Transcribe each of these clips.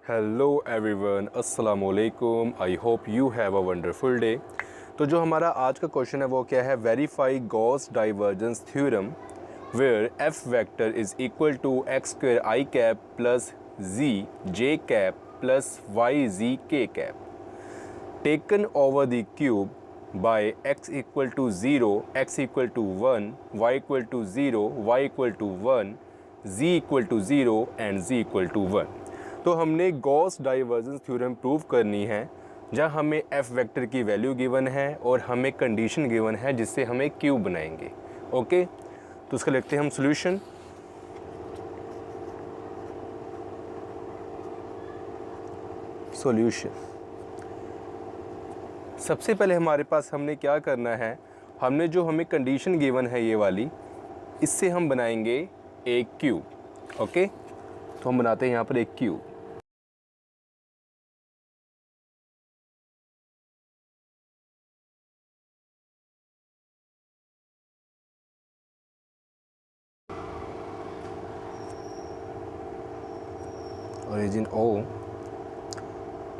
Hello everyone, अस्सलाम वालेकुम। I hope you have a wonderful day. तो जो हमारा आज का क्वेश्चन है वो क्या है, verify Gauss divergence theorem where f vector is equal to x square i cap plus z j cap plus Y जी के cap taken over the cube by x equal to 0, x equal to 1, y equal to 0, y equal to 1, z equal to 0 and z equal to 1। तो हमने Gauss divergence theorem prove करनी है जहाँ हमें f vector की value given है और हमें कंडीशन गिवन है जिससे हमें क्यूब बनाएंगे। ओके, तो उसका लिखते हैं हम सॉल्यूशन। सबसे पहले हमारे पास हमने क्या करना है, हमने जो हमें कंडीशन गिवन है ये वाली, इससे हम बनाएंगे एक क्यूब। ओके, तो हम बनाते हैं यहाँ पर एक cube. Origin O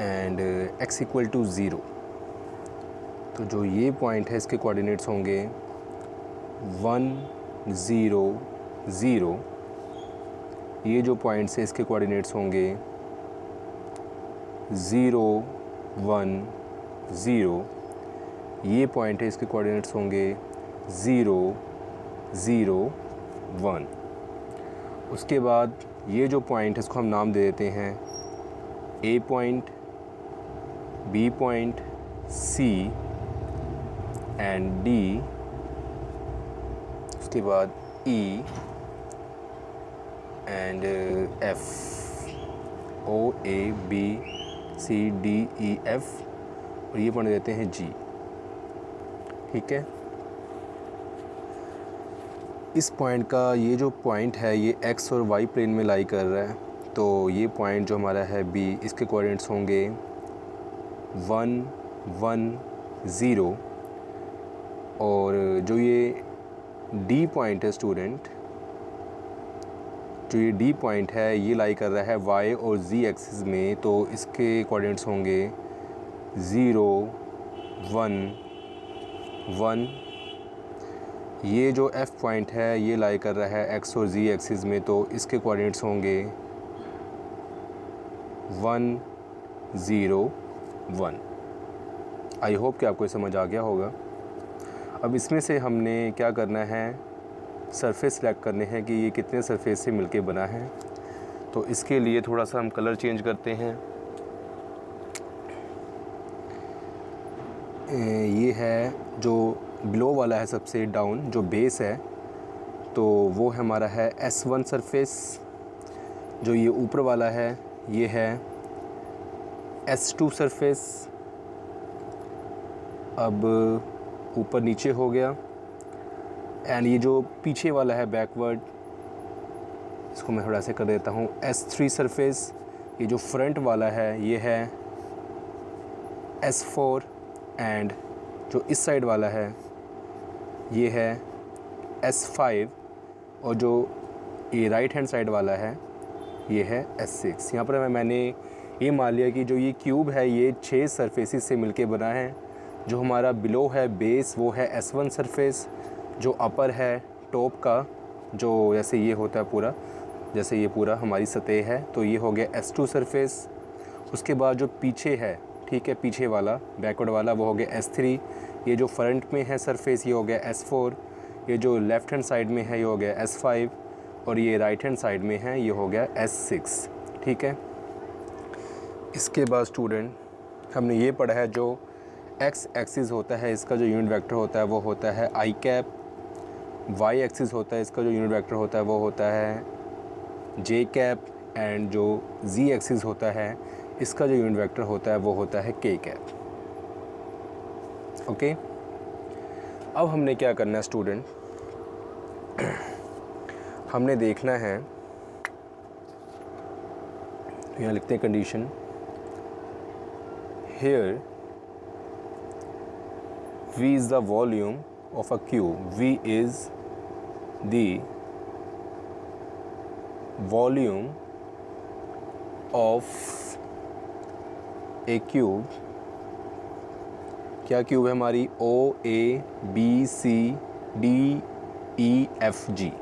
and x equal to 0। तो जो ये पॉइंट है इसके कोऑर्डिनेट्स होंगे 1 0 0। ये जो पॉइंट्स है इसके कोऑर्डिनेट्स होंगे 0 1 0। ये पॉइंट है इसके कोऑर्डिनेट्स होंगे 0 0 1। उसके बाद ये जो पॉइंट है इसको हम नाम दे देते हैं A point, B point, C and D। उसके बाद E and F, O A B C D E F और ये पॉइंट देते हैं G। ठीक है, इस पॉइंट का ये जो पॉइंट है ये x और y प्लेन में लाई कर रहा है। तो ये पॉइंट जो हमारा है B, इसके कोऑर्डिनेट्स होंगे 1 1 0। और जो ये D पॉइंट है स्टूडेंट, जो ये D पॉइंट है ये लाई कर रहा है y और z एक्सिस में। तो इसके कोऑर्डिनेट्स होंगे 0 1 1। ये जो F पॉइंट है ये लाई कर रहा है x और z एक्सिस में। तो इसके कोऑर्डिनेट्स होंगे 1 0 1। आई होप कि आपको समझ आ गया होगा। अब इसमें से हमने क्या करना है, सरफेस सेलेक्ट करने हैं कि ये कितने सरफेस से मिलके बना है। तो इसके लिए थोड़ा सा हम कलर चेंज करते हैं। ये है जो बिलो वाला है, सबसे डाउन जो बेस है, तो वो हमारा है S1 सरफेस। जो ये ऊपर वाला है ये है S2 सरफेस। अब ऊपर नीचे हो गया। एंड ये जो पीछे वाला है बैकवर्ड, इसको मैं थोड़ा सा कर देता हूँ S3 सरफेस। ये जो फ्रंट वाला है ये है S4। एंड जो इस साइड वाला है ये है S5। और जो ये राइट हैंड साइड वाला है ये है S6। यहाँ पर मैंने ये मान लिया कि जो ये क्यूब है ये 6 सरफेसेस से मिलके बना है। जो हमारा बिलो है बेस वो है S1 सरफेस। जो अपर है टॉप का, जो जैसे ये होता है पूरा, जैसे ये पूरा हमारी सतह है, तो ये हो गया S2 सरफेस। उसके बाद जो पीछे है, ठीक है, पीछे वाला बैकवर्ड वाला वो हो गया S3। ये जो फ्रंट में है सरफेस ये हो गया S4। ये जो लेफ़्ट हैंड साइड में है ये हो गया S5। और ये राइट हैंड साइड में है ये हो गया S6। ठीक है, इसके बाद स्टूडेंट हमने ये पढ़ा है जो x एक्सिस होता है इसका जो यूनिट वेक्टर होता है वो होता है i कैप। y एक्सिस होता है इसका जो यूनिट वेक्टर होता है वो होता है j कैप। एंड जो z एक्सिस होता है इसका जो यूनिट वेक्टर होता है वो होता है k कैप। ओके, अब हमने क्या करना है स्टूडेंट, हमने देखना है, यहाँ लिखते हैं condition, here V is the volume of a cube. V is the volume of a cube, क्या क्यूब है हमारी, O A B C D E F G,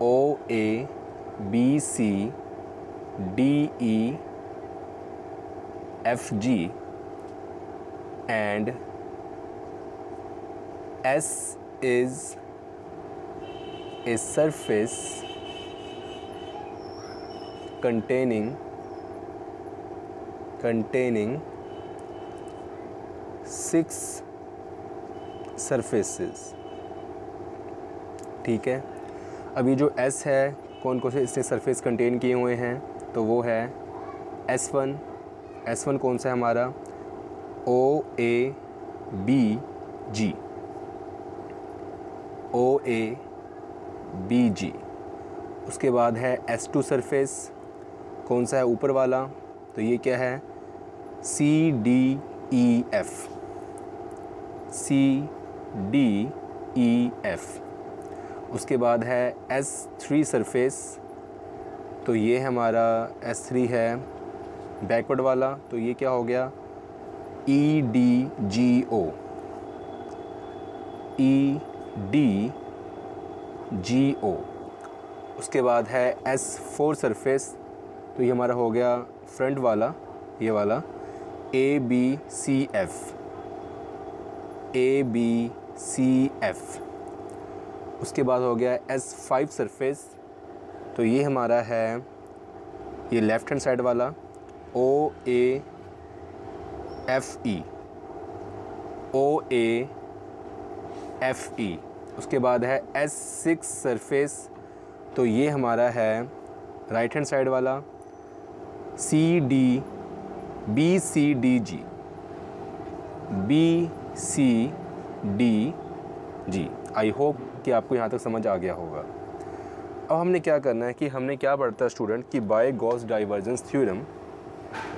O A B C D E F G and S is a surface containing 6 surfaces। ठीक है, अभी जो S है कौन कौन से इसने सरफेस कंटेन किए हुए हैं, तो वो है S1। S1 कौन सा है हमारा, ओ A B ji, O A B जी। उसके बाद है S2 सरफेस, कौन सा है ऊपर वाला, तो ये क्या है, C D E F, C D E F. उसके बाद है S3 सरफेस, तो ये हमारा S3 है बैकवर्ड वाला, तो ये क्या हो गया, ई डी जी ओ, ई डी जी ओ। उसके बाद है S4 सरफेस, तो ये हमारा हो गया फ्रंट वाला, ये वाला A B C F, A B C F. उसके बाद हो गया S5 सरफेस, तो ये हमारा है ये लेफ़्ट हैंड साइड वाला, ओ A F E, O A F E. उसके बाद है S6 सरफेस, तो ये हमारा है राइट हैंड साइड वाला, C D B C D G, B C D ji. I hope कि आपको यहाँ तक समझ आ गया होगा। अब हमने क्या करना है कि हमने क्या पढ़ता है स्टूडेंट कि बाय गॉस डाइवर्जेंस थ्योरम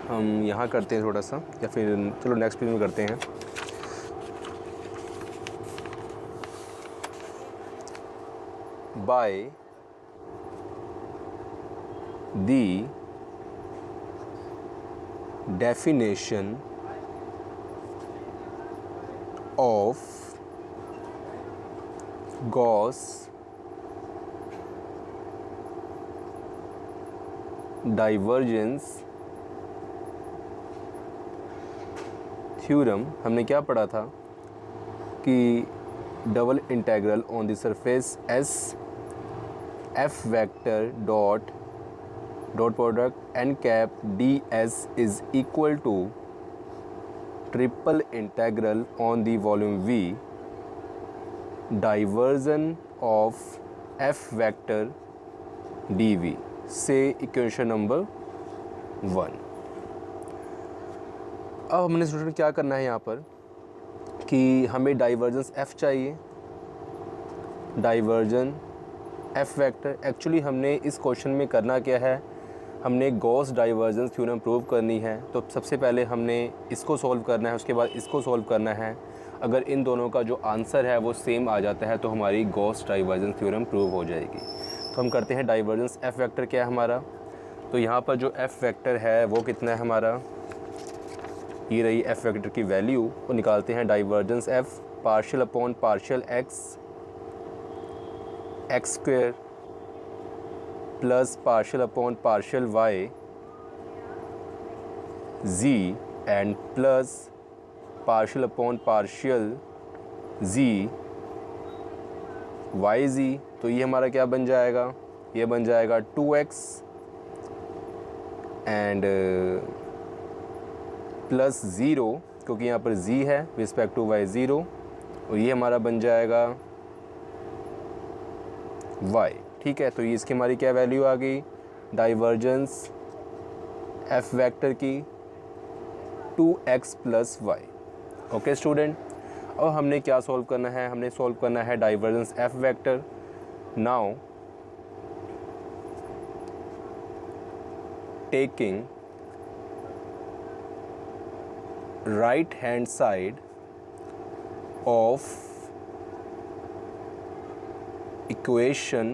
हम यहाँ करते हैं थोड़ा सा, या फिर चलो नेक्स्ट पेज में करते हैं। By the definition of Gauss divergence theorem, हमने क्या पढ़ा था कि double integral on the surface S F vector dot product N cap D S is equal to triple integral on the volume V divergence of F vector D V से equation number 1। अब हमने student क्या करना है यहाँ पर कि हमें डाइवर्जेंस एफ़ चाहिए, डाइवर्जन एफ वेक्टर। एक्चुअली हमने इस क्वेश्चन में करना क्या है, हमने गॉस डाइवर्जेंस थ्योरम प्रूव करनी है। तो सबसे पहले हमने इसको सॉल्व करना है, उसके बाद इसको सॉल्व करना है। अगर इन दोनों का जो आंसर है वो सेम आ जाता है तो हमारी गॉस डाइवर्जेंस थ्योरम प्रूव हो जाएगी। तो हम करते हैं डाइवर्जेंस एफ वेक्टर क्या है हमारा। तो यहाँ पर जो एफ वेक्टर है वो कितना है हमारा, ये रही एफ वेक्टर की वैल्यू, वो निकालते हैं। Divergence f partial upon partial x square plus partial upon partial y z and plus partial upon partial z y जी। तो ये हमारा क्या बन जाएगा, ये बन जाएगा 2x एंड प्लस 0, क्योंकि यहाँ पर z है रिस्पेक्ट टू y 0, और ये हमारा बन जाएगा y। ठीक है, तो ये इसकी हमारी क्या वैल्यू आ गई, डाइवर्जेंस f वेक्टर की 2x plus y। Okay student, और हमने क्या सॉल्व करना है, हमने सॉल्व करना है divergence f vector. Now taking right hand side of equation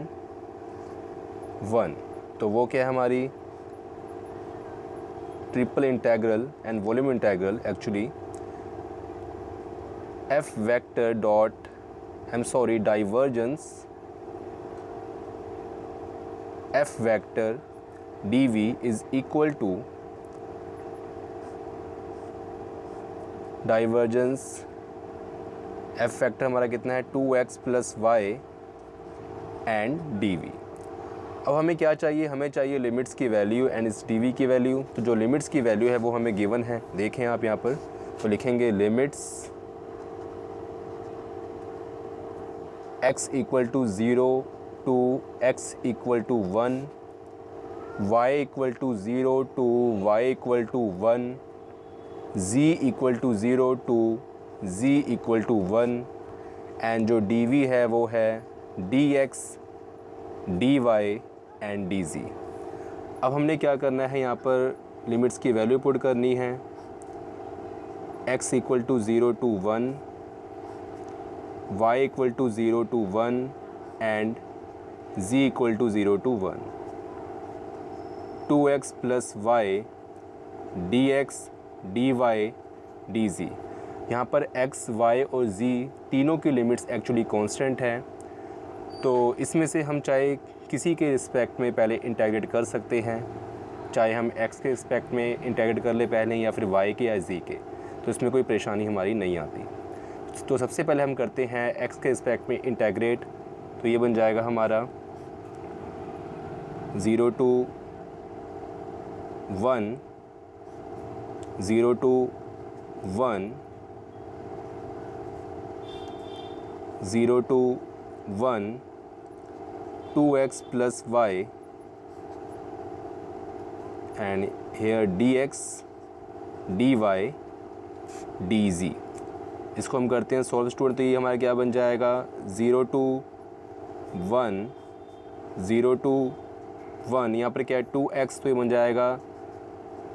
1, तो वो क्या है हमारी triple integral and volume integral actually F vector dot divergence F vector dv is equal to divergence F vector हमारा कितना है 2x plus Y and dv। अब हमें क्या चाहिए, हमें चाहिए लिमिट्स की वैल्यू एंड इस dv की वैल्यू। तो जो लिमिट्स की वैल्यू है वो हमें गिवन है, देखें आप यहाँ पर, तो लिखेंगे limits x equal to 0 to x equal to 1, y equal to 0 to y equal to 1, z equal to 0 to z equal to 1 and जो dv है वो है dx dy एंड dz। अब हमने क्या करना है, यहाँ पर लिमिट्स की वैल्यू पुट करनी है। x equal to 0 to 1, y equal to 0 to 1 and z equal to 0 to 1। 2x plus Y dx dy dz। यहाँ पर x, y और z तीनों की लिमिट्स एक्चुअली कांस्टेंट हैं, तो इसमें से हम चाहे किसी के रिस्पेक्ट में पहले इंटीग्रेट कर सकते हैं, चाहे हम x के रिस्पेक्ट में इंटीग्रेट कर ले पहले या फिर y के या z के, तो इसमें कोई परेशानी हमारी नहीं आती। तो सबसे पहले हम करते हैं x के रिस्पेक्ट में इंटीग्रेट, तो ये बन जाएगा हमारा 0 to 1, 0 to 1, 0 to 1, 2x plus y and here dx dy dz। इसको हम करते हैं सॉल्व स्टूडेंट, तो ये हमारा क्या बन जाएगा 0 टू 1, 0 टू 1, यहाँ पर क्या है 2x, तो ये बन जाएगा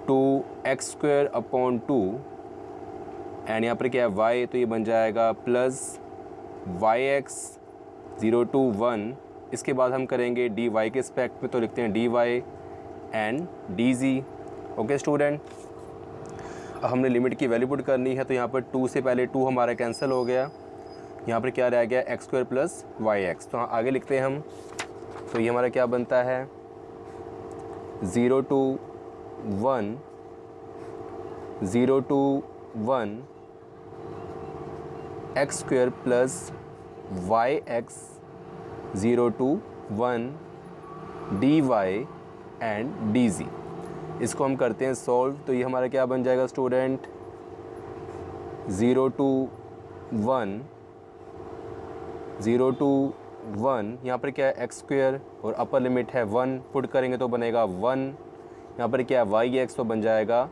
2x स्क्वायर अपॉन 2 एंड यहाँ पर क्या है y, तो ये बन जाएगा प्लस yx 0 टू 1। इसके बाद हम करेंगे dy के रिस्पेक्ट में, तो लिखते हैं dy and dz। Okay student, अब हमने लिमिट की वैल्यू पुट करनी है, तो यहाँ पर 2 से पहले 2 हमारा कैंसिल हो गया, यहाँ पर क्या रह गया x स्क्वायर प्लस yx। तो आगे लिखते हैं हम, तो ये हमारा क्या बनता है 0 to 1, 0 to 1 x square plus yx 0 to 1 dy and dz। इसको हम करते हैं सॉल्व, तो ये हमारा क्या बन जाएगा स्टूडेंट 0 टू 1, 0 टू 1, यहाँ पर क्या है एक्स स्क्वायर और अपर लिमिट है 1, पुट करेंगे तो बनेगा 1, यहाँ पर क्या है वाई एक्स, तो बन जाएगा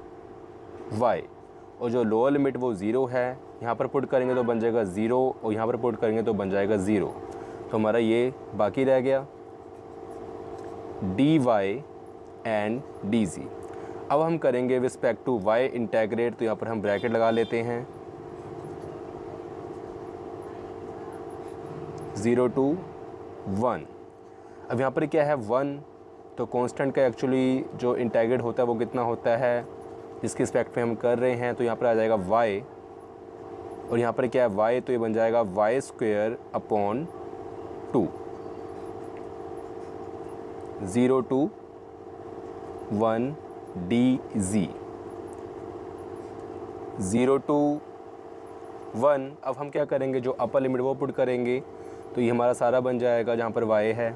y, और जो लोअर लिमिट वो 0 है, यहाँ पर पुट करेंगे तो बन जाएगा 0 और यहाँ पर पुट करेंगे तो बन जाएगा 0। तो हमारा ये बाकी रह गया dy एंड dz। अब हम करेंगे रिस्पेक्ट टू y इंटेग्रेट, तो यहाँ पर हम ब्रैकेट लगा लेते हैं 0 टू 1। अब यहाँ पर क्या है 1, तो कांस्टेंट का एक्चुअली जो इंटेग्रेट होता है वो कितना होता है जिसके रिस्पेक्ट में हम कर रहे हैं, तो यहाँ पर आ जाएगा y और यहाँ पर क्या है y, तो ये बन जाएगा y square upon 2। 0 to 1 dz 0 to 1। अब हम क्या करेंगे, जो अपर लिमिट वो पुट करेंगे, तो ये हमारा सारा बन जाएगा जहाँ पर y है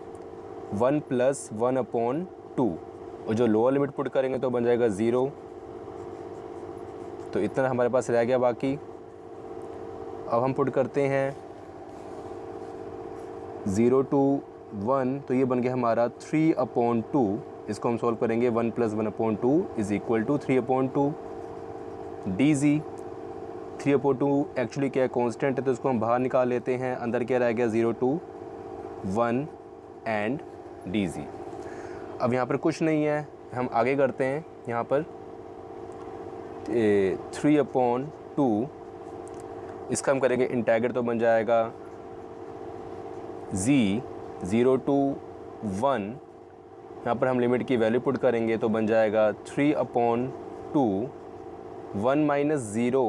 1 प्लस 1 अपॉन 2, और जो लोअर लिमिट पुट करेंगे तो बन जाएगा 0। तो इतना हमारे पास रह गया बाकी। अब हम पुट करते हैं 0 टू 1, तो ये बन गया हमारा 3 अपॉन 2। इसको हम सॉल्व करेंगे 1 plus 1 upon 2 is equal to 3 upon 2 dz। 3 upon 2 actually क्या है कांस्टेंट है, तो इसको हम बाहर निकाल लेते हैं। अंदर क्या रह गया 0 टू 1 एंड dz। अब यहाँ पर कुछ नहीं है, हम आगे करते हैं। यहाँ पर 3 अपॉन 2, इसका हम करेंगे इंटीग्रेट, तो बन जाएगा z 0 टू 1। यहाँ पर हम लिमिट की वैल्यू पुट करेंगे तो बन जाएगा 3 अपॉन 2 1 माइनस ज़ीरो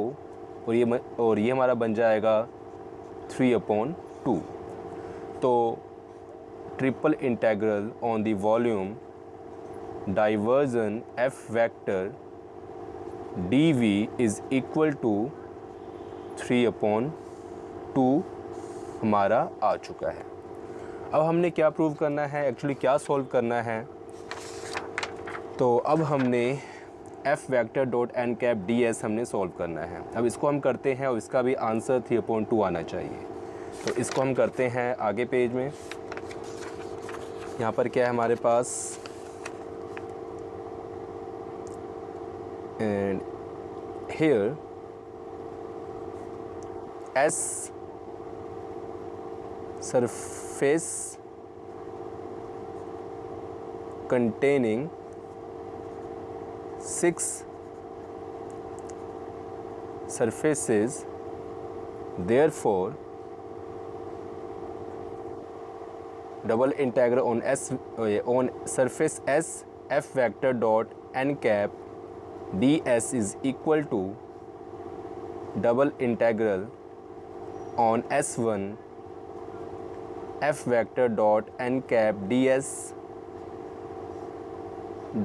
और ये हमारा बन जाएगा 3/2। तो triple integral on the volume divergence F vector dv is equal to 3/2 हमारा आ चुका है। अब हमने क्या प्रूव करना है, एक्चुअली क्या सॉल्व करना है, तो अब हमने F vector dot N cap D S हमने सॉल्व करना है। अब इसको हम करते हैं और इसका भी आंसर 3/2 आना चाहिए। तो इसको हम करते हैं आगे पेज में। यहाँ पर क्या है हमारे पास, and here S surface containing 6 surfaces, therefore double integral on surface S f vector dot n cap ds is equal to double integral on S1 f vector dot n cap ds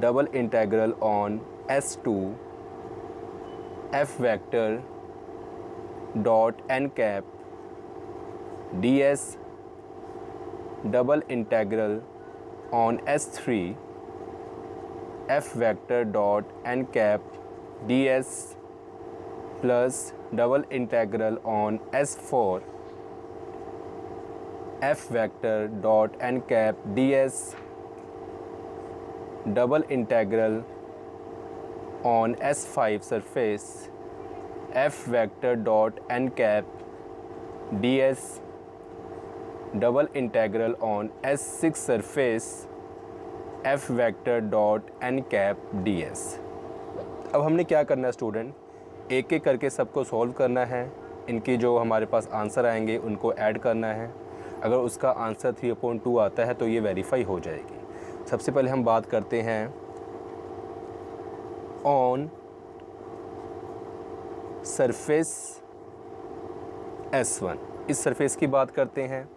double integral on S2 f vector dot n cap ds double integral on S3 f vector dot n cap ds plus double integral on S4 f vector dot n cap ds double integral on S5 surface f vector dot n cap ds double integral on S6 surface f vector dot n cap ds। अब हमने क्या करना है student, एक एक करके सबको solve करना है। इनके जो हमारे पास आंसर आएंगे उनको ऐड करना है। अगर उसका आंसर 3/2 आता है तो ये वेरीफाई हो जाएगी। सबसे पहले हम बात करते हैं ऑन सरफेस S1, इस सरफेस की बात करते हैं।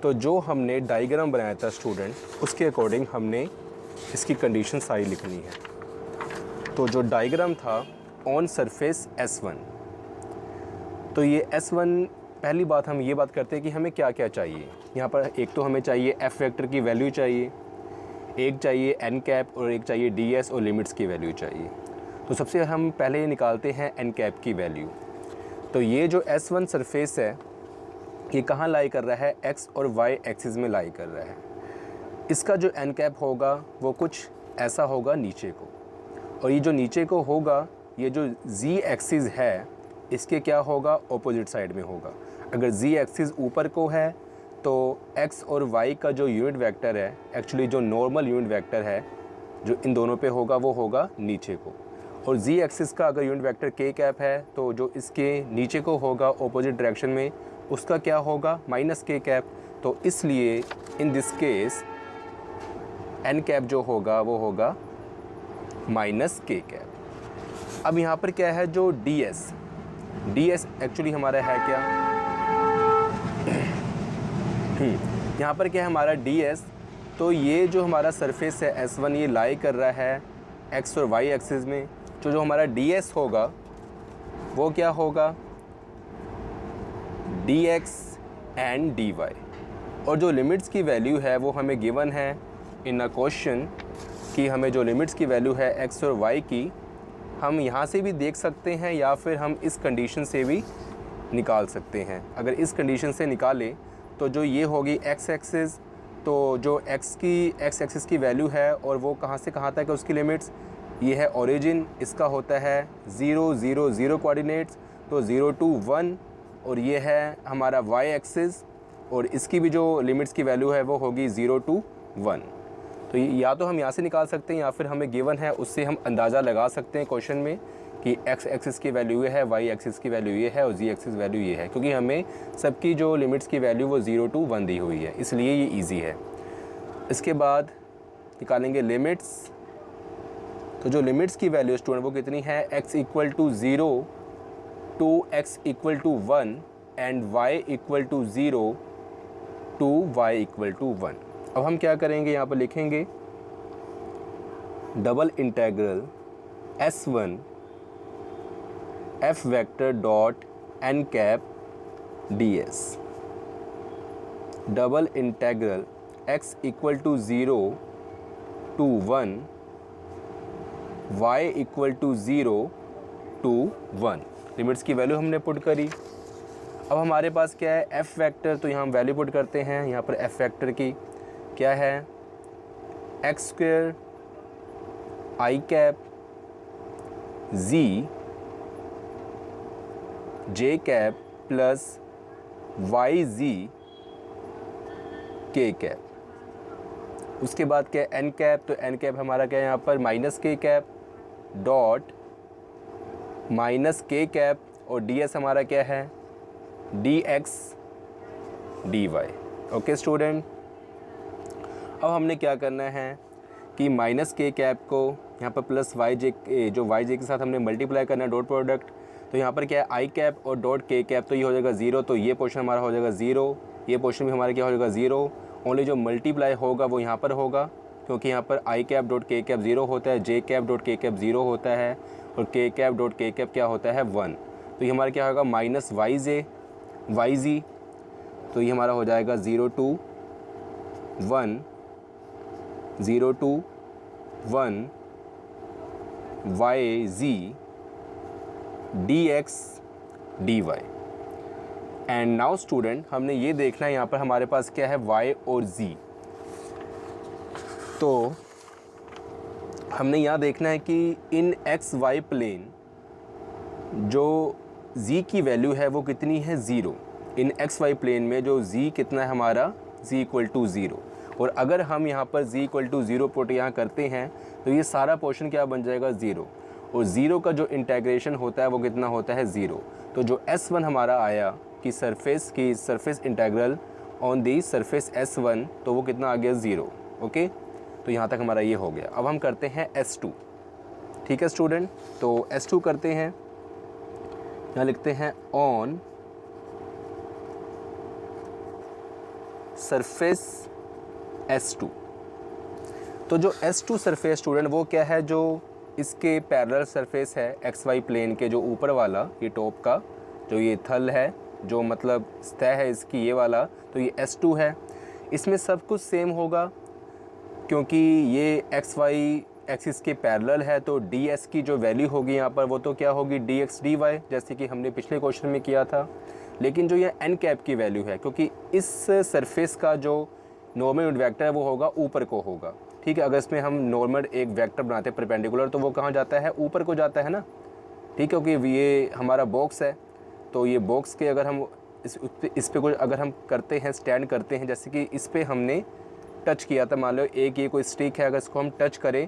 तो जो हमने डायग्राम बनाया था स्टूडेंट, उसके अकॉर्डिंग हमने इसकी कंडीशन सारी लिखनी है। तो जो डायग्राम था ऑन सरफेस S1, तो ये S1, पहली बात हम ये बात करते हैं कि हमें क्या क्या चाहिए। यहाँ पर एक तो हमें चाहिए एफ वेक्टर की वैल्यू चाहिए, एक चाहिए एन कैप और एक चाहिए डी एस और लिमिट्स की वैल्यू चाहिए। तो सबसे हम पहले निकालते हैं एन कैप की वैल्यू। तो ये जो S1 सरफेस है ये कहाँ लाई कर रहा है, एक्स और वाई एक्सिस में लाई कर रहा है। इसका जो एन कैप होगा वो कुछ ऐसा होगा नीचे को, और ये जो नीचे को होगा ये जो जी एक्सिस है इसके क्या होगा, ऑपोजिट साइड में होगा। अगर जी एक्सिस ऊपर को है तो x और y का जो यूनिट वेक्टर है, एक्चुअली जो नॉर्मल यूनिट वेक्टर है जो इन दोनों पे होगा वो होगा नीचे को। और z एक्सिस का अगर यूनिट वेक्टर k कैप है तो जो इसके नीचे को होगा ऑपोजिट डायरेक्शन में उसका क्या होगा, माइनस k कैप। तो इसलिए in this case n cap जो होगा वो होगा माइनस k कैप। अब यहाँ पर क्या है, जो ds एक्चुअली हमारा है क्या, यहाँ पर क्या है हमारा ds। तो ये जो हमारा सरफेस है S1 ये लाई कर रहा है x और y एक्सिस में। जो हमारा ds होगा वो क्या होगा, dx एंड dy। और जो लिमिट्स की वैल्यू है वो हमें गिवन है इन अ क्वेश्चन कि हमें जो लिमिट्स की वैल्यू है x और y की, हम यहाँ से भी देख सकते हैं या फिर हम इस कंडीशन से भी निकाल सकते हैं। अगर इस कंडीशन से निकालें तो जो ये होगी x एक्सिस, तो जो x एक्सिस की वैल्यू है और वो कहाँ से कहाँ तक है उसकी लिमिट्स, ये है ओरिजिन, इसका होता है 0 0 0 कोऑर्डिनेट्स, तो 0 to 1। और ये है हमारा y एक्सिस और इसकी भी जो लिमिट्स की वैल्यू है वो होगी 0 to 1। तो या तो हम यहाँ से निकाल सकते हैं या फिर हमें गिवन है उससे हम अंदाज़ा लगा सकते हैं क्वेश्चन में कि x एक्सिस की वैल्यू ये है, y एक्सिस की वैल्यू ये है और z एक्सिस वैल्यू ये है, क्योंकि हमें सबकी जो लिमिट्स की वैल्यू वो 0 to 1 दी हुई है, इसलिए ये इजी है। इसके बाद निकालेंगे लिमिट्स। तो जो लिमिट्स की वैल्यू स्टूडेंट वो कितनी है, x equal to 0 to x equal to 1 and y equal to 0 to y equal to 1। अब हम क्या करेंगे, यहाँ पर लिखेंगे double integral S1 f vector dot n cap ds, double integral x equal to 0 to 1 y equal to 0 to 1। Limits की value हमने put करी। अब हमारे पास क्या है, f वेक्टर, तो यहाँ हम वैल्यू पुट करते हैं। यहाँ पर f वेक्टर की क्या है, एक्स स्क्वेयर आई cap z J cap plus Y जी के कैप। उसके बाद क्या है, एन कैप, तो एन कैप हमारा क्या है यहाँ पर minus K cap dot minus K cap, और डी एस हमारा क्या है D X D Y. Okay student, अब हमने क्या करना है कि माइनस के कैप को यहाँ पर प्लस वाई जे, जो वाई जे के साथ हमने मल्टीप्लाई करना है डॉट प्रोडक्ट, तो यहाँ पर क्या है आई कैप और डॉट के कैप, तो ये हो जाएगा 0, तो ये पोर्शन हमारा हो जाएगा 0, ये पोर्शन भी हमारा क्या हो जाएगा 0। ओनली जो मल्टीप्लाई होगा वो यहाँ पर होगा, क्योंकि यहाँ पर आई कैप डॉट के कैप 0 होता है, जे कैप डॉट के कैप 0 होता है, और के कैप डॉट के कैप क्या होता है 1। तो ये हमारा क्या होगा माइनस वाई जे वाई जी, तो ये हमारा हो जाएगा 0 to 1 0 to 1 Y Z D X D Y. And now student हमने ये देखना है यहाँ पर हमारे पास क्या है y और z, तो हमने यहाँ देखना है कि इन एक्स वाई प्लेन जो z की वैल्यू है वो कितनी है 0। इन एक्स वाई प्लेन में जो z कितना है हमारा z इक्वल टू 0, और अगर हम यहाँ पर z इक्वल टू 0 पुट यहाँ करते हैं तो ये सारा पोर्शन क्या बन जाएगा 0, और 0 का जो इंटेग्रेशन होता है वो कितना होता है 0। तो जो S1 हमारा आया कि surface integral on the surface S1, तो वो कितना आ गया 0। ओके, तो यहाँ तक हमारा ये हो गया। अब हम करते हैं S2। ठीक है स्टूडेंट, तो S2 करते हैं, यहाँ लिखते हैं ऑन सरफेस S2। तो जो S2 सरफेस स्टूडेंट वो क्या है, जो इसके पैरेलल सरफेस है एक्स वाई प्लेन के जो ऊपर वाला, ये टॉप का जो ये थल है, जो मतलब सतह है इसकी ये वाला, तो ये S2 है। इसमें सब कुछ सेम होगा क्योंकि ये एक्स वाई एक्सिस के पैरेलल है, तो ds की जो वैल्यू होगी यहाँ पर वो तो क्या होगी dx dy, जैसे कि हमने पिछले क्वेश्चन में किया था। लेकिन जो ये n कैप की वैल्यू है, क्योंकि इस सरफेस का जो नॉर्मल यूनिट वेक्टर है वो होगा ऊपर को होगा। ठीक है, अगर इसमें हम नॉर्मल एक वेक्टर बनाते हैं परपेंडिकुलर, तो वो कहाँ जाता है ऊपर को जाता है ना। ठीक है, क्योंकि ये हमारा बॉक्स है, तो ये बॉक्स के अगर हम इस पे कुछ अगर हम करते हैं स्टैंड करते हैं, जैसे कि इस पे हमने टच किया था, मान लो एक ये कोई स्टिक है, अगर इसको हम टच करें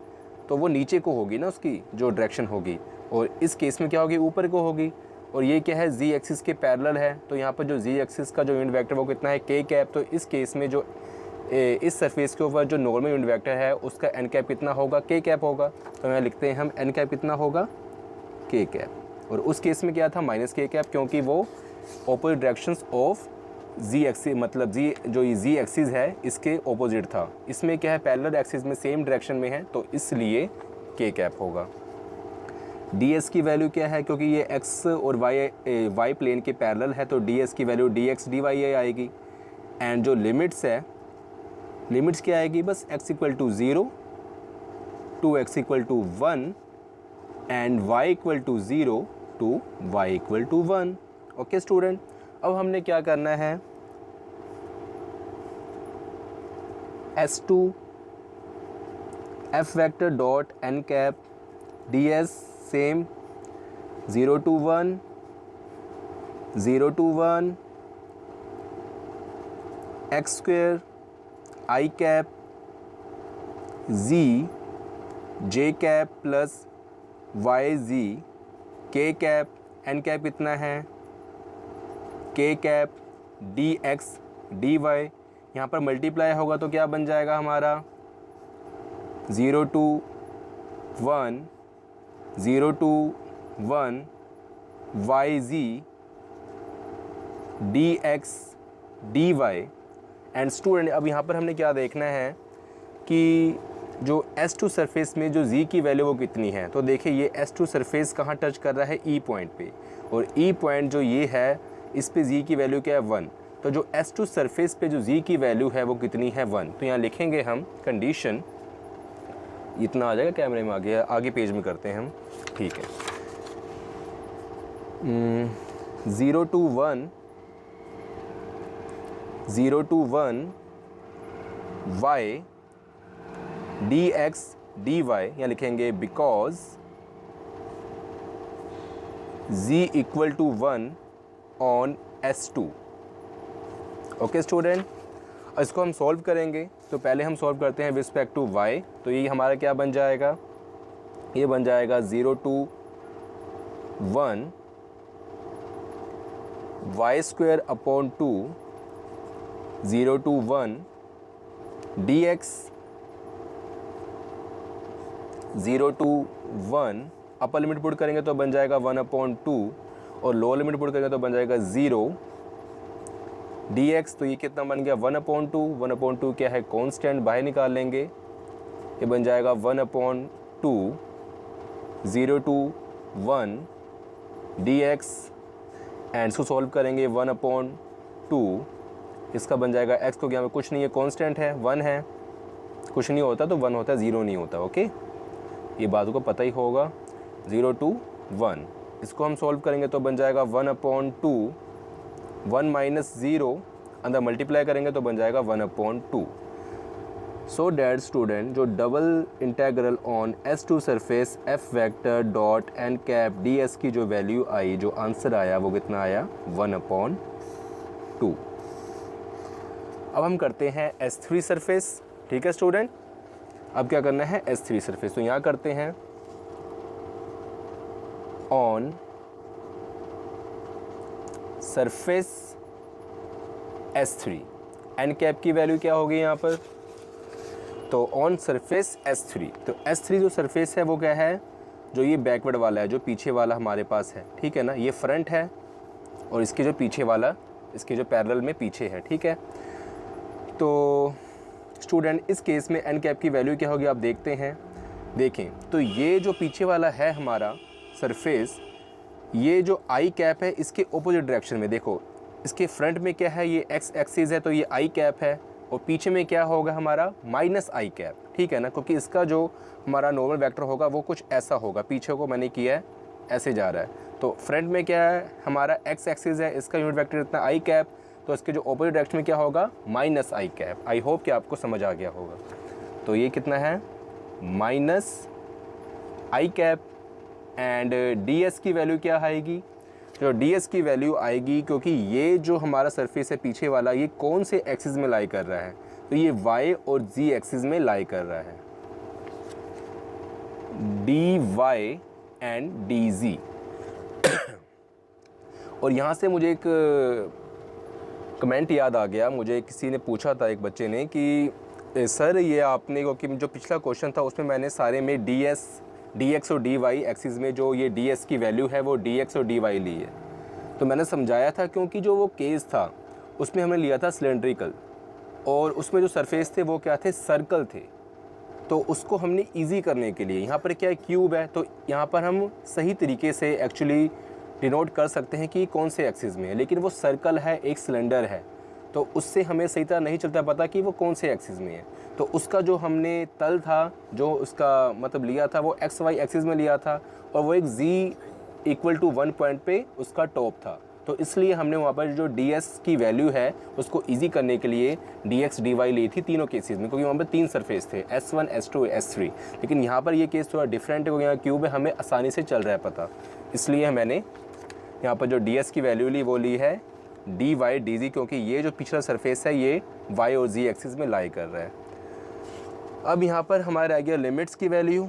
तो वो नीचे को होगी ना, उसकी जो डायरेक्शन होगी, और इस केस में क्या होगी यूनिट ऊपर को होगी। और ये क्या है z एक्सिस के पैरेलल है, तो यहाँ पर जो z एक्सिस का जो यूनिट वेक्टर वो कितना है k कैप। तो इस केस में जो इस सरफेस के ऊपर जो नॉर्मल यूनिट वेक्टर है उसका n कैप कितना होगा k कैप होगा। तो यहाँ लिखते हैं हम n कैप कितना होगा k कैप, और उस केस में क्या था माइनस k कैप, क्योंकि वो opposite directions of z axis, मतलब जो ये z एक्सिस है इसके ऑपोजिट था। इसमें क्या है पैरेलल एक्सिस में सेम डायरेक्शन में है, तो इसलिए k कैप होगा। ds की वैल्यू क्या है, क्योंकि ये x और y प्लेन के पैरेलल है, तो ds की वैल्यू dx dy आएगी। एंड जो लिमिट्स है, लिमिट्स क्या आएगी, बस x equal to 0 to x equal to 1 and y equal to 0 to y equal to 1। Okay student, अब हमने क्या करना है, S2 f vector dot n cap ds same 0 to 1 0 to 1 x square I cap z j cap plus Y जी के cap, n cap कितना है k cap D X D Y. यहाँ पर मल्टीप्लाई होगा तो क्या बन जाएगा हमारा 0 to 1 0 to 1 yz dx dy। And student अब यहाँ पर हमने क्या देखना है कि जो S2 सरफेस में जो z की वैल्यू वो कितनी है। तो देखिए ये S2 सरफेस कहाँ टच कर रहा है, E पॉइंट पे, और E पॉइंट जो ये है इस पे z की वैल्यू क्या है 1। तो जो S2 सरफेस पे जो z की वैल्यू है वो कितनी है 1। तो यहाँ लिखेंगे हम कंडीशन, इतना आ जाएगा कैमरे में, आगे पेज में करते हैं हम, ठीक है। 0 to 1 y dx dy, यहाँ लिखेंगे because z equal to 1 on S2। Okay student, इसको हम सॉल्व करेंगे। तो पहले हम सॉल्व करते हैं रिस्पेक्ट टू y। तो ये हमारा क्या बन जाएगा, ये बन जाएगा 0 to 1 y square upon 2 0 to 1 dx 0 to 1, upper limit put करेंगे तो बन जाएगा 1/2 और लोअर लिमिट पुट करेंगे तो बन जाएगा 0 dx। तो ये कितना बन गया 1/2। 1/2 क्या है, कांस्टेंट, बाहर निकाल लेंगे, ये बन जाएगा 1/2 0 to 1 dx। एंड इसको सॉल्व करेंगे 1/2, इसका बन जाएगा x, को यहाँ पे कुछ नहीं है, कांस्टेंट है, 1 है, कुछ नहीं होता तो 1 होता है, 0 नहीं होता। ओके, ये बात को पता ही होगा। 0 to 1, इसको हम सॉल्व करेंगे तो बन जाएगा 1/2, 1 माइनस 0 अंदर मल्टीप्लाई करेंगे तो बन जाएगा 1/2। सो डैट स्टूडेंट जो double integral on S2 surface f vector dot n cap ds की जो वैल्यू आई, जो आंसर आया वो कितना आया 1/2। अब हम करते हैं S3 सरफेस, ठीक है स्टूडेंट। अब क्या करना है S3 सरफेस, तो यहाँ करते हैं on surface S3, n cap की वैल्यू क्या होगी यहाँ पर, तो ऑन सरफेस S3। तो S3 जो सरफेस है वो क्या है, जो ये बैकवर्ड वाला है, जो पीछे वाला हमारे पास है, ठीक है ना, ये फ्रंट है और इसके जो पीछे वाला, इसके जो पैरेलल में पीछे है, ठीक है। तो स्टूडेंट इस केस में n कैप की वैल्यू क्या होगी आप देखते हैं, देखें तो ये जो पीछे वाला है हमारा सरफेस, ये जो i कैप है इसके ऑपोजिट डायरेक्शन में, देखो इसके फ्रंट में क्या है, ये x एक्सिस है तो ये i कैप है, और पीछे में क्या होगा हमारा माइनस i कैप, ठीक है ना, क्योंकि इसका जो हमारा नॉर्मल वेक्टर होगा वो कुछ ऐसा होगा, पीछे को मैंने किया है ऐसे जा रहा है। तो फ्रंट में क्या है हमारा x एक्सिस है, इसका यूनिट वेक्टर इतना i कैप, तो इसके जो ऑपोजिट डायरेक्शन में क्या होगा minus i cap. I hope कि आपको समझ आ गया होगा। तो ये कितना है minus i cap, and ds की वैल्यू क्या आएगी, जो ds की वैल्यू आएगी, क्योंकि ये जो हमारा सरफेस है पीछे वाला, ये कौन से एक्सिस में लाई कर रहा है, तो ये y और z एक्सिस में लाई कर रहा है, dy एंड dz। और यहाँ से मुझे एक कमेंट याद आ गया, मुझे किसी ने पूछा था, एक बच्चे ने, कि सर ये आपने, क्योंकि जो पिछला क्वेश्चन था उसमें मैंने सारे में dx और dy एक्सिस में जो ये ds की वैल्यू है वो dx और dy ली है। तो मैंने समझाया था, क्योंकि जो वो केस था उसमें हमने लिया था सिलेंड्रिकल, और उसमें जो सरफेस थे वो क्या थे, सर्कल थे। तो उसको हमने इजी करने के लिए, यहाँ पर क्या है क्यूब है, तो यहाँ पर हम सही तरीके से एक्चुअली डिनोट कर सकते हैं कि कौन से एक्सिस में है, लेकिन वो सर्कल है, एक सिलेंडर है, तो उससे हमें सही तरह नहीं चलता पता कि वो कौन से एक्सिस में है। तो उसका जो हमने तल था, जो उसका मतलब लिया था, वो एक्स वाई एक्सिस में लिया था, और वो एक z इक्वल टू 1 पॉइंट पे उसका टॉप था। तो इसलिए हमने वहाँ पर जो ds की वैल्यू है उसको इजी करने के लिए dx dy ली थी तीनों केसेस में, क्योंकि वहाँ पर 3 सरफेस थे, S1 S2 S3। लेकिन यहाँ पर ये केस थोड़ा डिफरेंट है, क्योंकि यहाँ क्यूब है, हमें आसानी से चल रहा है पता, इसलिए मैंने यहाँ पर जो ds की वैल्यू ली वो ली है dy dz, क्योंकि ये जो पिछला सरफेस है ये y और z एक्सिस में लाई कर रहा है। अब यहाँ पर हमारे आ गया लिमिट्स की वैल्यू।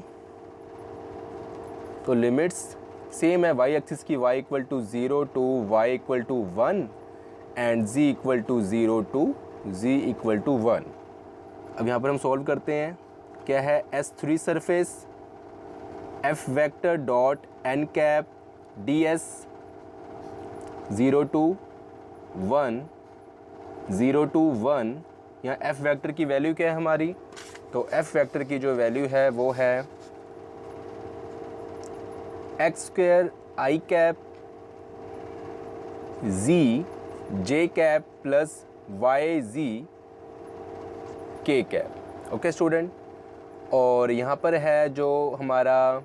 तो लिमिट्स सेम है, y एक्सिस की y equal to 0 to y equal to 1 and z equal to 0 to z equal to 1। अब यहाँ पर हम सॉल्व करते हैं, क्या है S3 surface, f vector dot N cap D s 0 to 1 0 to 1, यहाँ एफ वेक्टर की वैल्यू क्या है हमारी, तो एफ वेक्टर की जो वैल्यू है वो है x square i cap z j cap plus Y जी के कैप। ओके स्टूडेंट, और यहाँ पर है जो हमारा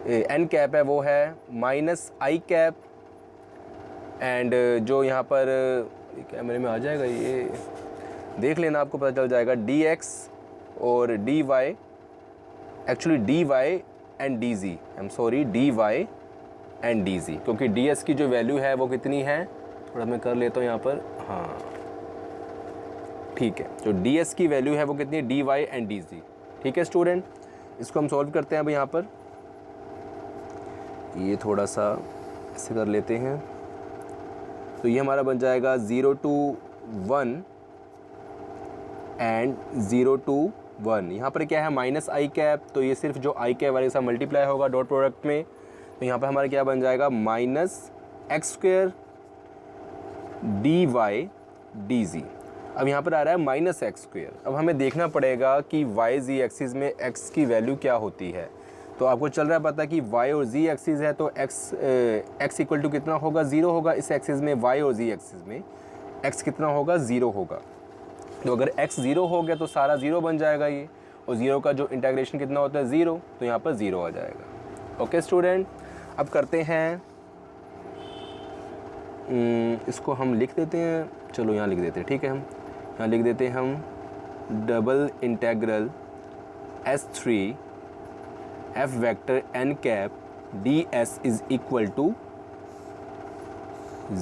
एन कैप है वो है माइनस आई कैप, एंड जो यहाँ पर कैमरे में आ जाएगा ये देख लेना, आपको पता चल जाएगा डी एक्स और d y, actually d Y and d ji, I am sorry d Y and d z, क्योंकि डी एस की जो वैल्यू है वो कितनी है, थोड़ा मैं कर लेता हूँ यहाँ पर, हाँ ठीक है, जो डी एस की वैल्यू है वो कितनी है, d Y and d z. ठीक है स्टूडेंट, इसको हम सॉल्व करते हैं अब यहाँ पर, ये थोड़ा सा ऐसे कर लेते हैं, तो ये हमारा बन जाएगा 0 to 1 एंड 0 to 1। यहाँ पर क्या है माइनस आई कैप, तो ये सिर्फ जो आई कैप वाले के साथ मल्टीप्लाई होगा डॉट प्रोडक्ट में, तो यहाँ पर हमारा क्या बन जाएगा minus x square d y d z. अब यहाँ पर आ रहा है माइनस एक्स स्क्वायर, अब हमें देखना पड़ेगा कि वाई जी एक्सिस में एक्स की वैल्यू क्या होती है। तो आपको चल रहा है पता कि y और z एक्सिस है, तो x इक्वल टू कितना होगा, 0 होगा इस एक्सिस में, y और z एक्सिस में x कितना होगा, 0 होगा। तो अगर x 0 हो गया तो सारा 0 बन जाएगा ये, और 0 का जो इंटीग्रेशन कितना होता है 0, तो यहाँ पर 0 आ जाएगा। ओके स्टूडेंट, अब करते हैं इसको हम लिख देते हैं, चलो यहाँ लिख देते हैं, ठीक है, हम यहाँ लिख देते हैं हम double integral S3 f vector n cap D S is equal to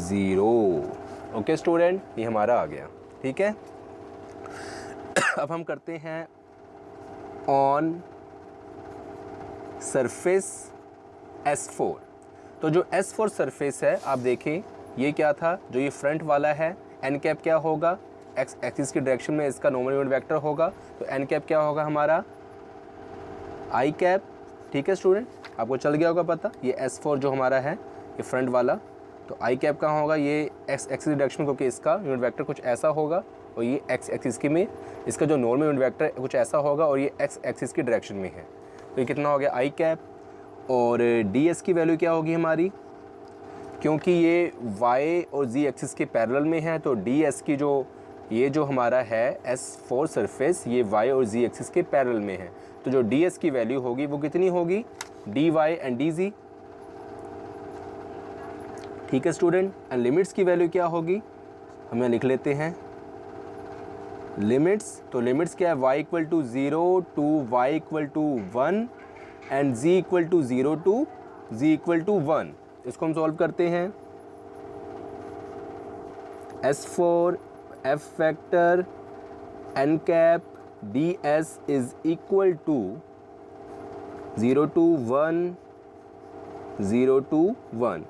0। Okay student, ये हमारा आ गया, ठीक है। अब हम करते हैं ऑन सरफेस S4। तो जो S4 सरफेस है आप देखें, ये क्या था, जो ये फ्रंट वाला है एन कैप क्या होगा, एक्स एक्सिस की डायरेक्शन में इसका नॉर्मल यूनिट वेक्टर होगा, तो एन कैप क्या होगा हमारा आई कैप। ठीक है स्टूडेंट, आपको चल गया होगा पता, ये S4 जो हमारा है ये फ्रंट वाला, तो आई कैप कहाँ होगा, ये एक्स एक्सिस डायरेक्शन, क्योंकि इसका यूनिट वेक्टर कुछ ऐसा होगा, और ये एक्स एक्सिस की में इसका जो नॉर्मल यूनिट वेक्टर कुछ ऐसा होगा, और ये एक्स एक्सिस की डायरेक्शन में है, तो ये कितना हो गया आई कैप। और डी एस की वैल्यू क्या होगी हमारी, क्योंकि ये y और z एक्सिस के पैरेलल में है, तो डी एस की जो ये जो हमारा है S4 सरफेस ये y और z एक्सिस के पैरेलल में है, तो जो डी एस की वैल्यू होगी वो कितनी होगी, d Y and d z. ठीक है स्टूडेंट, एंड लिमिट्स की वैल्यू क्या होगी, हम यहाँ लिख लेते हैं लिमिट्स। तो लिमिट्स क्या है, y equal to 0 to y equal to 1 and z equal to 0 to z equal to 1। इसको हम सॉल्व करते हैं, S4 f vector n cap D S is equal to 0 to 1 0 to 1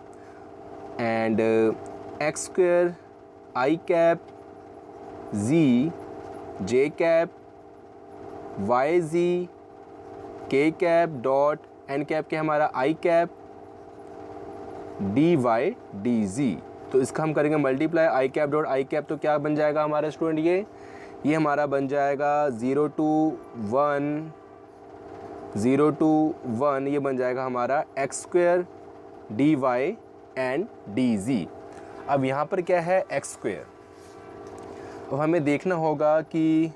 and x square i cap z j cap y जी के cap dot N cap के हमारा i cap d y d z. तो इसका हम करेंगे multiply, I cap dot I cap, तो क्या बन जाएगा हमारा स्टूडेंट, ये हमारा बन जाएगा 0 to 1 0 to 1, ये बन जाएगा हमारा x square d Y and d z. अब यहाँ पर क्या है एक्स स्क्वायर, तो हमें देखना होगा कि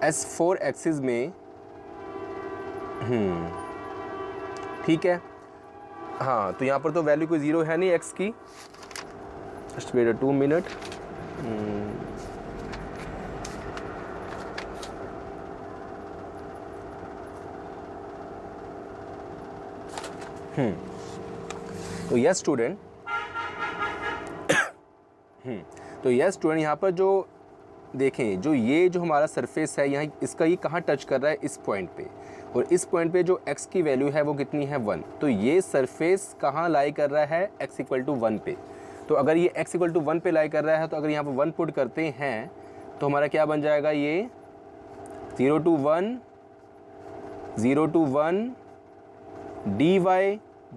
S4 एक्सिस में ठीक है, हाँ, तो यहाँ पर तो वैल्यू कोई 0 है नहीं x की, जस्ट वेट 2 मिनट। तो यस स्टूडेंट तो यस स्टूडेंट, यहाँ पर जो देखें, जो ये जो हमारा सरफेस है यहाँ, इसका ये कहाँ टच कर रहा है, इस पॉइंट पे, और इस पॉइंट पे जो x की वैल्यू है वो कितनी है 1। तो ये सरफेस कहाँ लाई कर रहा है, x इक्वल टू 1 पे। तो अगर ये x इक्वल टू 1 पे लाई कर रहा है, तो अगर यहाँ पर 1 पुट करते हैं तो हमारा क्या बन जाएगा, ये 0 to 1 0 to 1 dy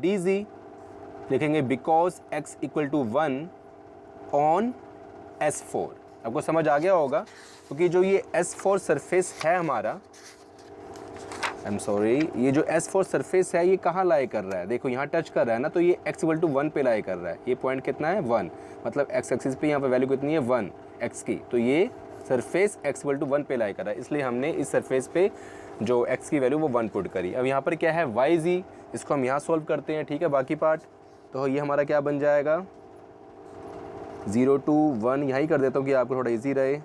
dz लिखेंगे because x equal to 1 on S4। आपको समझ आ गया होगा क्योंकि जो ये S4 सरफेस है हमारा, आई एम सॉरी, ये जो S4 सरफेस है ये कहाँ लाई कर रहा है, देखो यहाँ टच कर रहा है ना, तो ये x इक्वल टू 1 पे लाई कर रहा है। ये पॉइंट कितना है 1, मतलब x एक्सिस पे यहाँ पे वैल्यू कितनी है 1 x की, तो ये सरफेस x इक्वल टू 1 पे लाई कर रहा है, इसलिए हमने इस सरफेस पे जो x की वैल्यू वो 1 पुट करी। अब यहाँ पर क्या है yz, इसको हम यहाँ सॉल्व करते हैं, ठीक है, बाकी पार्ट। तो ये हमारा क्या बन जाएगा 0 to 1, यहाँ ही कर देता हूँ कि आपको थोड़ा इजी रहे।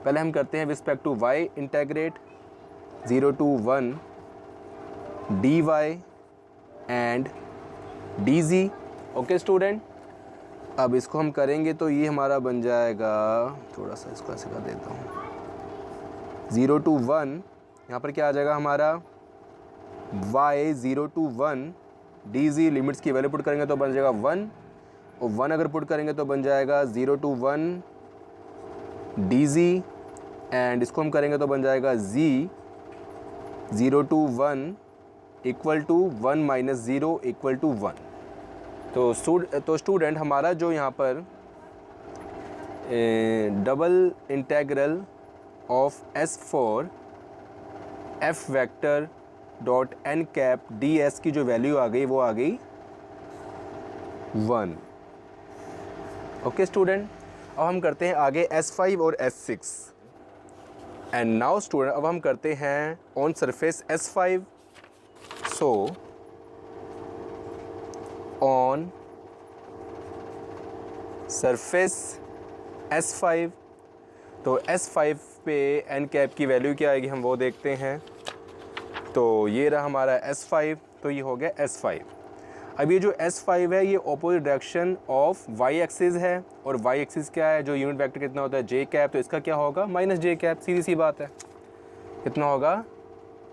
पहले हम करते हैं respect to y integrate 0 to 1 dy and dz। Okay student, अब इसको हम करेंगे तो ये हमारा बन जाएगा, थोड़ा सा इसको ऐसे कर देता हूँ, 0 to 1, यहाँ पर क्या आ जाएगा हमारा y 0 to 1 dz, लिमिट्स की वैल्यू पुट करेंगे तो बन जाएगा 1, और 1 अगर पुट करेंगे तो बन जाएगा 0 to 1 dz, एंड इसको हम करेंगे तो बन जाएगा z 0 to 1 equal to 1 minus 0 equal to 1। तो स्टूडेंट हमारा जो यहाँ पर double integral of S4 f vector dot N cap D s की जो वैल्यू आ गई वो आ गई 1। ओके स्टूडेंट, अब हम करते हैं आगे S5 और S6। एंड नाउ स्टूडेंट अब हम करते हैं on surface S5। So on surface S5, तो S5 पे n कैप की वैल्यू क्या आएगी हम वो देखते हैं। तो ये रहा हमारा S5, तो ये हो गया S5। अब ये जो S5 है ये opposite direction of y axis है, और y एक्सिस क्या है, जो यूनिट वेक्टर कितना होता है j कैप, तो इसका क्या होगा माइनस j कैप, सीधी सी बात है, कितना होगा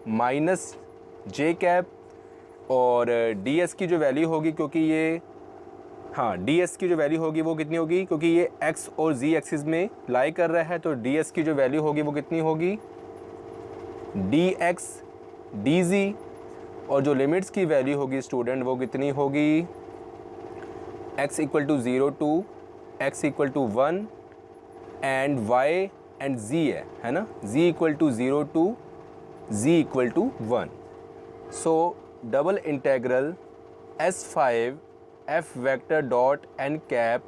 माइनस j कैप। और ds की जो वैल्यू होगी, क्योंकि ये ds की जो वैल्यू होगी वो कितनी होगी, क्योंकि ये x और z एक्सिस में लाई कर रहा है, तो ds की जो वैल्यू होगी वो कितनी होगी dx dz, और जो लिमिट्स की वैल्यू होगी स्टूडेंट वो कितनी होगी x equal to 0 to x equal to 1 and y and z है ना, z equal to 0 to z equal to 1। So double integral S5 f vector dot n cap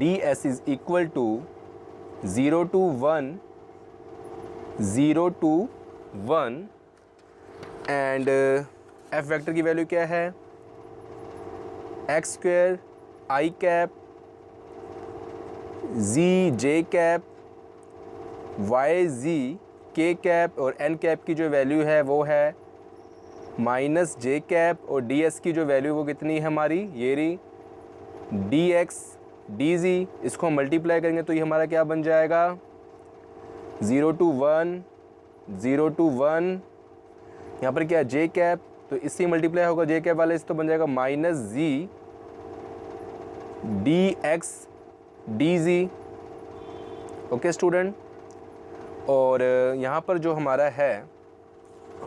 ds is equal to 0 to 1 0 to 1 and f vector की value क्या है x square i cap z j cap y z k cap, और n cap की जो value है वो है minus j cap, और ds की जो वैल्यू वो कितनी है हमारी ये रही dx dz। इसको हम मल्टीप्लाई करेंगे तो ये हमारा क्या बन जाएगा 0 टू 1 0 टू 1, यहाँ पर क्या j कैप, तो इससे मल्टीप्लाई होगा j कैप वाले से, तो बन जाएगा minus z dx dz। Okay student, और यहाँ पर जो हमारा है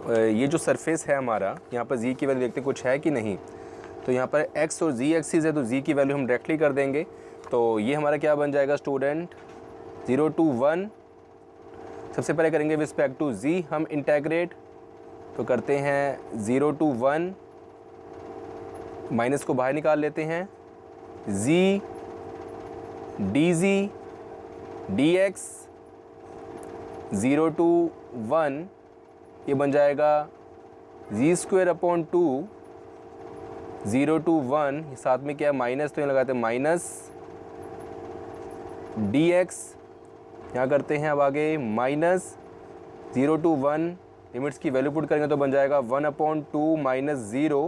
ये जो सरफेस है हमारा, यहाँ पर z की वैल्यू देखते कुछ है कि नहीं। तो यहाँ पर x और z एक्सिस है, तो z की वैल्यू हम डायरेक्टली कर देंगे। तो ये हमारा क्या बन जाएगा स्टूडेंट 0 टू 1, सबसे पहले करेंगे रिस्पेक्ट टू z हम इंटेग्रेट, तो करते हैं 0 टू 1, माइनस को बाहर निकाल लेते हैं, z dz dx 0 टू 1, ये बन जाएगा z स्क्वायर अपॉन 2 0 टू 1, साथ में क्या माइनस, तो यहाँ लगाते हैं माइनस dx, यहाँ करते हैं अब आगे माइनस 0 टू 1, लिमिट्स की वैल्यू पुट करेंगे तो बन जाएगा 1 upon 2 minus 0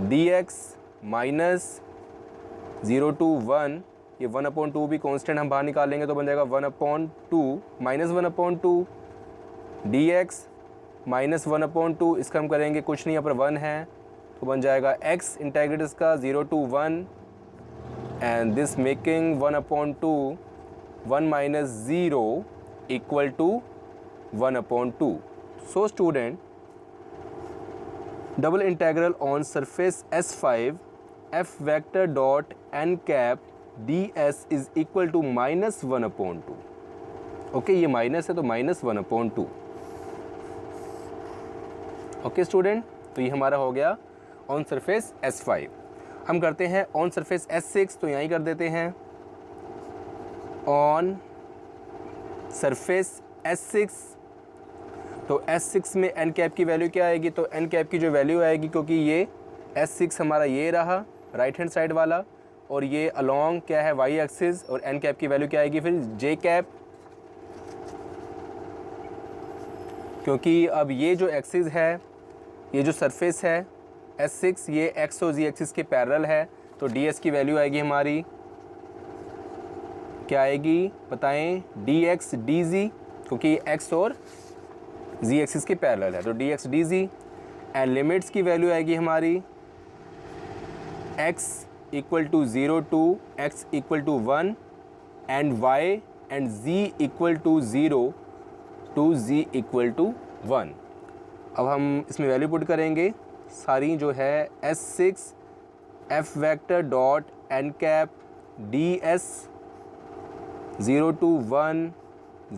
dx minus 0 to 1, ये 1 अपॉन 2 भी कांस्टेंट हम बाहर निकालेंगे तो बन जाएगा 1 upon 2 minus 1 upon 2 dx minus 1 upon 2, इसका हम करेंगे कुछ नहीं, यहाँ पर 1 है तो बन जाएगा x इंटेग्रेट इसका 0 to 1 and this making 1 upon 2 1 minus 0 equal to 1 upon 2। So student, double integral on surface S5 f vector dot n cap ds is equal to -1/2। Okay, ये माइनस है तो -1/2। ओके स्टूडेंट, तो ये हमारा हो गया on surface S5। हम करते हैं ऑन सरफेस S6, तो यहीं कर देते हैं ऑन सरफेस S6। तो S6 में n कैप की वैल्यू क्या आएगी, तो n कैप की जो वैल्यू आएगी, क्योंकि ये S6 हमारा ये रहा राइट हैंड साइड वाला, और ये अलोंग क्या है y एक्सिस, और n कैप की वैल्यू क्या आएगी फिर j कैप, क्योंकि अब ये जो एक्सिस है, ये जो सरफेस है S6, ये x और z एक्सिस के पैरेलल है, तो ds की वैल्यू आएगी हमारी क्या आएगी बताएं, dx dz, क्योंकि x और z एक्सिस के पैरेलल है, तो dx dz। एंड लिमिट्स की वैल्यू आएगी हमारी x equal to 0 to x equal to 1 and y and z equal to 0 to z equal to 1। अब हम इसमें वैल्यू पुट करेंगे सारी, जो है S6 f vector dot n cap ds 0 to 1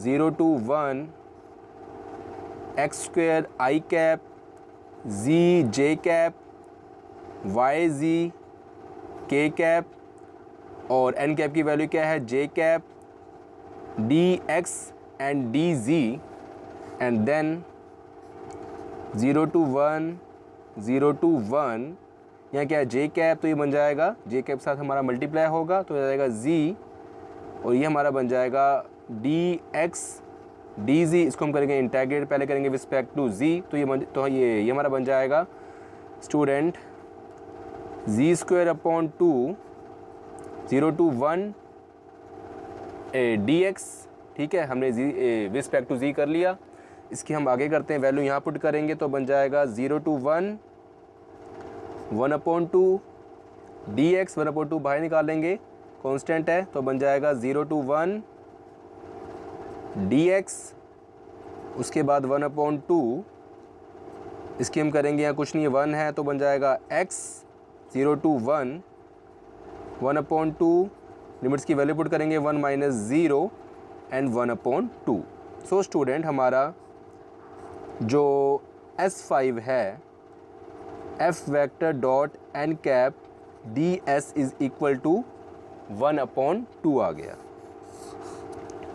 0 to 1 x square i cap z j cap y z k cap, और n cap की value क्या है j cap dx and dz, and then 0 to 1 0 to 1, यहाँ क्या है j cap, तो ये बन जाएगा j कैप साथ हमारा मल्टीप्लाई होगा तो हो जाएगा z, और ये हमारा बन जाएगा dx dz। इसको हम करेंगे इंटीग्रेट, पहले करेंगे रिस्पेक्ट टू z, तो ये हमारा बन जाएगा student z square upon 2 0 to 1 dx। ठीक है, हमने z रिस्पेक्ट टू z कर लिया। इसकी हम आगे करते हैं, वैल्यू यहाँ पुट करेंगे तो बन जाएगा 0 टू 1 1/2 dx, 1/2 बाहर निकालेंगे, कांस्टेंट है, तो बन जाएगा 0 टू 1 dx। उसके बाद 1/2, इसकी हम करेंगे, यहाँ कुछ नहीं है 1 है, तो बन जाएगा x 0 टू 1 1/2, लिमिट्स की वैल्यू पुट करेंगे 1 - 0 एंड 1/2। सो स्टूडेंट, हमारा जो S5 है f vector dot n cap ds is equal to 1/2 आ गया।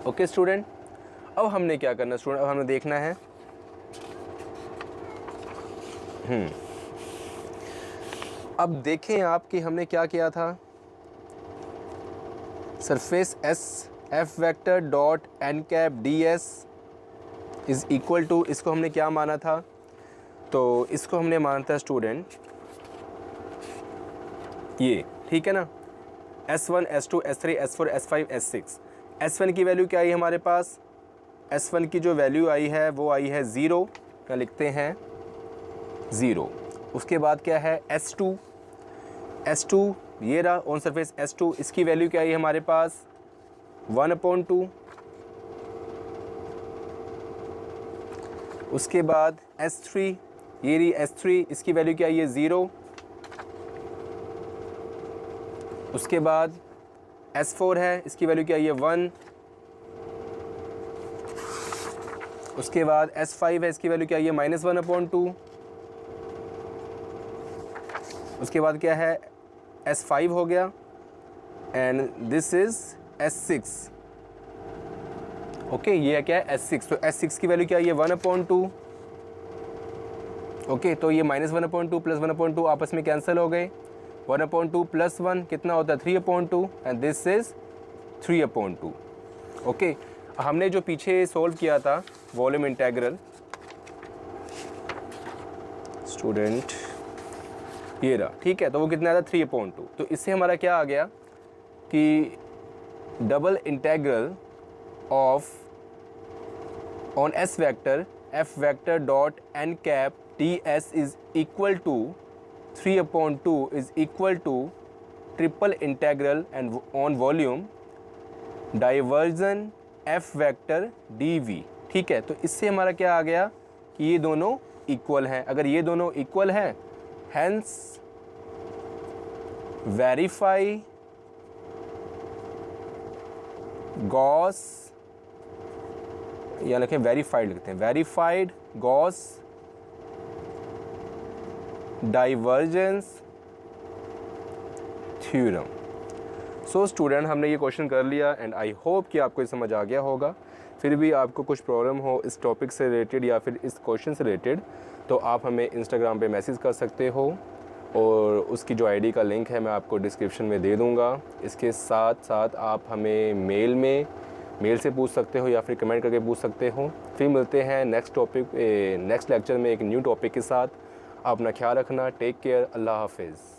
ओके स्टूडेंट, अब हमने क्या करना स्टूडेंट, अब हमें देखना है अब देखें आप कि हमने क्या किया था, surface S f vector dot n cap ds is equal to, इसको हमने क्या माना था, तो इसको हमने माना था स्टूडेंट ये, ठीक है ना, S1 S2 S3 S4 S5 S6। S1 की वैल्यू क्या आई हमारे पास, S1 की जो वैल्यू आई है वो आई है 0, क्या लिखते हैं 0। उसके बाद क्या है S2 ये रहा ऑन सरफेस S2, इसकी वैल्यू क्या आई हमारे पास 1/2। उसके बाद S3, ये रही S3, इसकी वैल्यू क्या आई है 0। उसके बाद S4 है, इसकी वैल्यू क्या आई है 1। उसके बाद S5 है, इसकी वैल्यू क्या आई है -1/2। उसके बाद क्या है S5 हो गया, and this is S6। Okay, ये क्या है S6, तो S6 की वैल्यू क्या है 1/2। ओके, तो ये -1/2 प्लस 1/2 आपस में कैंसिल हो गए, 1/2 प्लस 1 कितना होता है 3/2, एंड दिस इज़ 3/2। ओके, हमने जो पीछे सोल्व किया था वॉल्यूम इंटेग्रल स्टूडेंट, ये रहा, ठीक है, तो वो कितना था 3/2। तो इससे हमारा क्या आ गया कि double integral of on S vector f vector dot n cap ds is equal to 3/2 is equal to triple integral and on volume divergence f vector dv। ठीक है, तो इससे हमारा क्या आ गया कि ये दोनों इक्वल हैं। अगर ये दोनों इक्वल हैं, हेंस वेरीफाई गॉस, या लिखें वेरीफाइड, लिखते हैं verified Gauss divergence theorem. So student, हमने ये क्वेश्चन कर लिया एंड आई होप कि आपको ये समझ आ गया होगा। फिर भी आपको कुछ प्रॉब्लम हो इस टॉपिक से रिलेटेड या फिर इस क्वेश्चन से रिलेटेड, तो आप हमें इंस्टाग्राम पे मैसेज कर सकते हो और उसकी जो आईडी का लिंक है मैं आपको डिस्क्रिप्शन में दे दूँगा। इसके साथ साथ आप हमें मेल से पूछ सकते हो या फिर कमेंट करके पूछ सकते हो। फिर मिलते हैं नेक्स्ट लेक्चर में एक न्यू टॉपिक के साथ। आप अपना ख्याल रखना। Take care. अल्लाह हाफिज़।